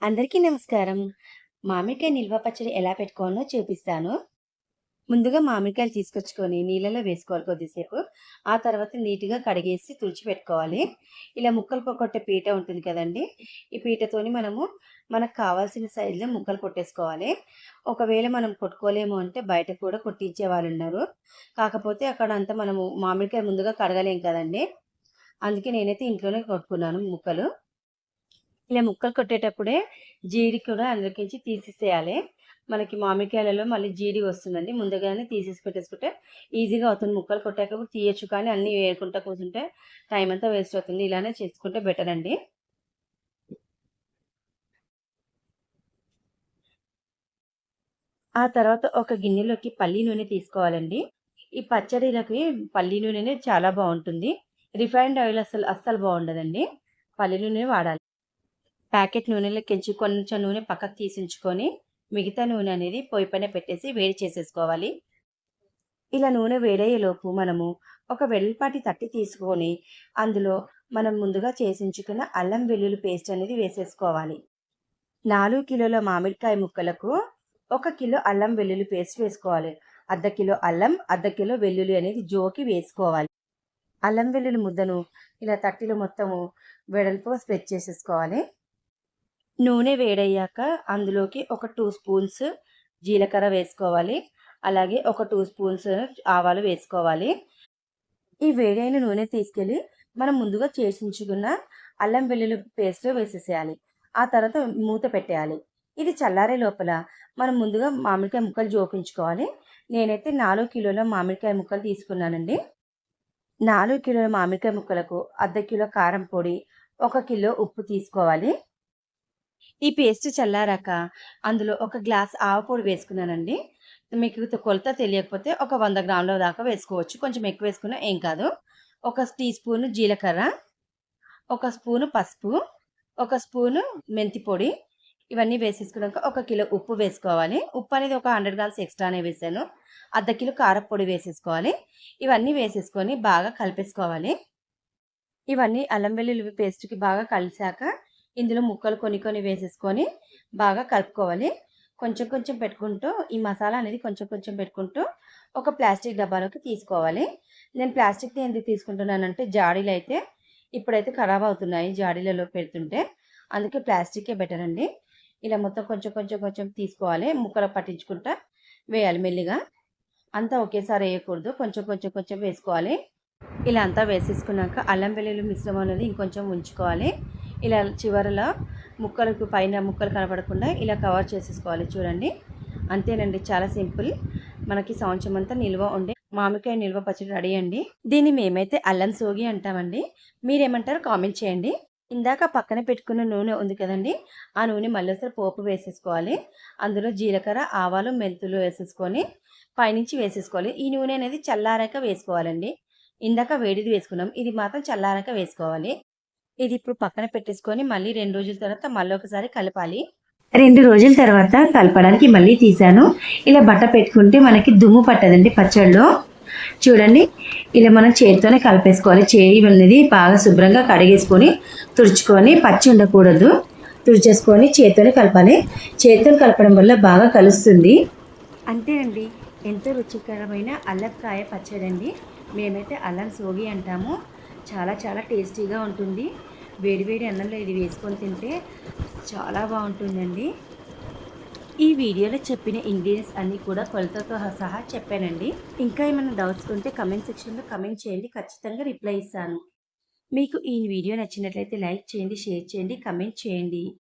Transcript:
అందరికీ నమస్కారం. మామిడికాయ నిల్వ పచ్చడి ఎలా పెట్టుకోవాలో చూపిస్తాను. ముందుగా మామిడికాయలు తీసుకొచ్చుకొని నీళ్ళలో వేసుకోవాలి కొద్దిసేపు. ఆ తర్వాత నీట్‌గా కడిగేసి తుడిచిపెట్టుకోవాలి. ఇలా ముక్కలు కొట్టే పీట ఉంటుంది కదండీ! ఈ పీటతోని మనకు కావాల్సిన సైజులో ముక్కలు కొట్టేసుకోవాలి. ఒకవేళ మనం కొట్టుకోలేము అంటే బయట కూడా కొట్టించే వాళ్ళున్నారు. కాకపోతే అక్కడంతా మనము మామిడికాయ ముందుగా కడగలేం కదండీ! అందుకే నేనైతే ఇంట్లోనే కొట్టుకున్నాను ముక్కలు. ఇలా ముక్కలు కొట్టేటప్పుడే జీడి కూడా అందులోకించి తీసేసేయాలి. మనకి మామిడికాయలలో మళ్ళీ జీడి వస్తుందండి. ముందుగానే తీసేసి పెట్టేసుకుంటే ఈజీగా అవుతుంది. ముక్కలు కొట్టాక కూడా తీయొచ్చు, కానీ అన్నీ ఏరుకుంటా కూర్చుంటే టైం అంతా వేస్ట్ అవుతుంది. ఇలానే చేసుకుంటే బెటర్ అండి. ఆ తర్వాత ఒక గిన్నెలోకి పల్లి నూనె తీసుకోవాలండి. ఈ పచ్చడిలకి పల్లి నూనెనే చాలా బావుంటుంది. రిఫైన్డ్ ఆయిల్ అస్సలు బావుండదండి. పల్లి నూనె వాడాలి. ప్యాకెట్ నూనెలోకించి కొంచెం నూనె పక్కకు తీసించుకొని, మిగతా నూనె అనేది పొయ్యి పైన పెట్టేసి వేడి చేసేసుకోవాలి. ఇలా నూనె వేడయ్యేలోపు మనము ఒక వెడల్పాటి తట్టి తీసుకొని, అందులో మనం ముందుగా చేసించుకున్న అల్లం వెల్లుల్లి పేస్ట్ అనేది వేసేసుకోవాలి. 4 కిలోల మామిడికాయ ముక్కలకు 1 కిలో అల్లం వెల్లుల్లి పేస్ట్ వేసుకోవాలి. అర్ధ కిలో అల్లం, అర్ధ కిలో వెల్లుల్లి అనేది జోకి వేసుకోవాలి. అల్లం వెల్లుల్లి ముద్దను ఇలా తట్టిలో మొత్తము వెడల్పుగా స్ప్రెడ్ చేసేసుకోవాలి. నూనె వేడయ్యాక అందులోకి ఒక 2 స్పూన్స్ జీలకర్ర వేసుకోవాలి. అలాగే ఒక 2 స్పూన్స్ ఆవాలు వేసుకోవాలి. ఈ వేడైన నూనె తీసుకెళ్ళి మనం ముందుగా చేసించుకున్న అల్లం వెల్లుల్లి పేస్ట్ వేసేసేయాలి. ఆ తర్వాత మూత పెట్టేయాలి. ఇది చల్లారే లోపల మనం ముందుగా మామిడికాయ ముక్కలు జోకించుకోవాలి. నేనైతే 4 కిలోల మామిడికాయ ముక్కలు తీసుకున్నానండి. 4 కిలోల మామిడికాయ ముక్కలకు అర్ధ కిలో కారం పొడి, 1 కిలో ఉప్పు తీసుకోవాలి. ఈ పేస్ట్ చల్లారాక అందులో ఒక గ్లాస్ ఆవపొడి వేసుకున్నానండి. మీకు కొలత తెలియకపోతే ఒక 100 గ్రాముల దాకా వేసుకోవచ్చు. కొంచెం ఎక్కువ వేసుకున్నా ఏం కాదు. ఒక టీ స్పూను జీలకర్ర, ఒక స్పూను పసుపు, ఒక స్పూను మెంతి పొడి, ఇవన్నీ వేసేసుకున్నాక ఒక కిలో ఉప్పు వేసుకోవాలి. ఉప్పు అనేది ఒక 100 గ్రామ్స్ ఎక్స్‌ట్రానే వేసాను. అర్ధ కిలో కారప్పొడి వేసేసుకోవాలి. ఇవన్నీ వేసేసుకొని బాగా కలిపేసుకోవాలి. ఇవన్నీ అల్లం వెల్లుల్లి పేస్ట్‌కి బాగా కలిసాక ఇందులో ముక్కలు కొన్ని వేసేసుకొని బాగా కలుపుకోవాలి. కొంచెం కొంచెం పెట్టుకుంటూ ఈ మసాలా అనేది కొంచెం కొంచెం పెట్టుకుంటూ ఒక ప్లాస్టిక్ డబ్బాలోకి తీసుకోవాలి. నేను ప్లాస్టిక్‌ది ఎందుకు తీసుకుంటున్నానంటే జాడీలైతే ఇప్పుడైతే ఖరాబ్ అవుతున్నాయి జాడీలలో పెడుతుంటే. అందుకే ప్లాస్టికే బెటర్ అండి. ఇలా మొత్తం కొంచెం తీసుకోవాలి. ముక్కలకు పట్టించుకుంటా వేయాలి మెల్లిగా. అంతా ఒకేసారి వేయకూడదు. కొంచెం వేసుకోవాలి. ఇలా అంతా వేసేసుకున్నాక అల్లం వెల్లుల్లి మిశ్రమం అనేది ఇంకొంచెం ఉంచుకోవాలి. ఇలా చివరలో పైన ముక్కలు కనపడకుండా ఇలా కవర్ చేసేసుకోవాలి. చూడండి, అంతేనండి, చాలా సింపుల్. మనకి సంవత్సరం అంతా నిల్వ ఉండే మామిడికాయ నిల్వ పచ్చడి రెడీ అండి. దీన్ని మేమైతే అల్లం సోగి అంటామండి. మీరేమంటారో కామెంట్ చేయండి. ఇందాక పక్కన పెట్టుకున్న నూనె ఉంది కదండి, ఆ నూనె మళ్ళీ ఒకసారి పోపు వేసేసుకోవాలి. అందులో జీలకర్ర, ఆవాలు, మెంతులు వేసేసుకొని పైనుంచి వేసేసుకోవాలి. ఈ నూనె అనేది చల్లారాక వేసుకోవాలండి. ఇందాక వేడిది వేసుకున్నాం, ఇది మాత్రం చల్లారాక వేసుకోవాలి. ఇది ఇప్పుడు పక్కన పెట్టేసుకొని మళ్ళీ 2 రోజుల తర్వాత మళ్ళీ ఒకసారి కలపాలి. 2 రోజుల తర్వాత కలపడానికి మళ్ళీ తీసాను. ఇలా బట్ట పెట్టుకుంటే మనకి దుమ్ము పట్టదండి పచ్చడిలో. చూడండి, ఇలా మనం చేతితోనే కలిపేసుకోవాలి. చేయి అనేది బాగా శుభ్రంగా కడిగేసుకొని తుడుచుకొని, పచ్చి ఉండకూడదు, తుడిచేసుకొని చేతితోనే కలపాలి. చేతితో కలపడం వల్ల బాగా కలుస్తుంది. అంతేనండి, ఎంతో రుచికరమైన అల్లకాయ పచ్చడి అండి. మేమైతే అల్లం సోగి అంటాము. చాలా టేస్టీగా ఉంటుంది. వేడివేడి అన్నంలో ఇది వేసుకొని తింటే చాలా బాగుంటుందండి. ఈ వీడియోలో చెప్పిన ఇంగ్రీడియంట్స్ అన్నీ కూడా కొలతతో సహా చెప్పానండి. ఇంకా ఏమైనా డౌట్స్ ఉంటే కమెంట్ సెక్షన్లో కమెంట్ చేయండి, ఖచ్చితంగా రిప్లై ఇస్తాను. మీకు ఈ వీడియో నచ్చినట్లయితే లైక్ చేయండి, షేర్ చేయండి, కమెంట్ చేయండి.